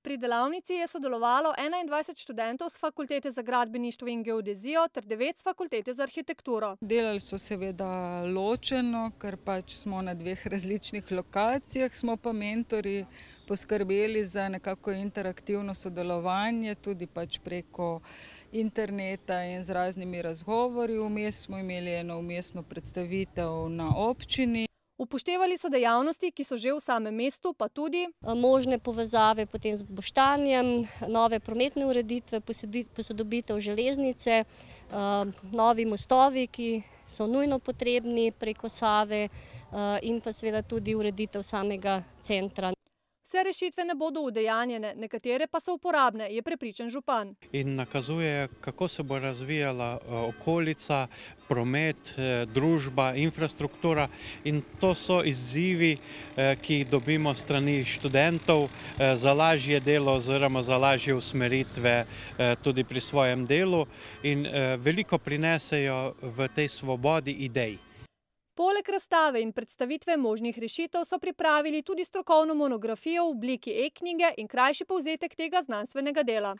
Pri delavnici je sodelovalo 21 študentov s Fakultete za gradbeništvo in geodezijo ter 9 s Fakultete za arhitekturo. Delali so seveda ločeno, ker pač smo na dveh različnih lokacijah, smo pa mentorji poskrbeli za nekako interaktivno sodelovanje, tudi pač preko interneta in z raznimi razgovori. Vmes smo imeli eno vmesno predstavitev na občini. Upoštevali so dejavnosti, ki so že v samem mestu, pa tudi možne povezave potem z Boštanjem, nove prometne ureditve, posodobitev železnice, novi mostovi, ki so nujno potrebni preko Save, in pa seveda tudi ureditev samega centra. Vse rešitve ne bodo udejanjene, nekatere pa so uporabne, je prepričan župan. In nakazuje, kako se bo razvijala okolica, promet, družba, infrastruktura, in to so izzivi, ki jih dobimo strani študentov za lažje delo oziroma za lažje usmeritve tudi pri svojem delu, in veliko prinesejo v tej svobodi idej. Poleg razstave in predstavitve možnih rešitev so pripravili tudi strokovno monografijo v obliki e-knjige in krajši povzetek tega znanstvenega dela.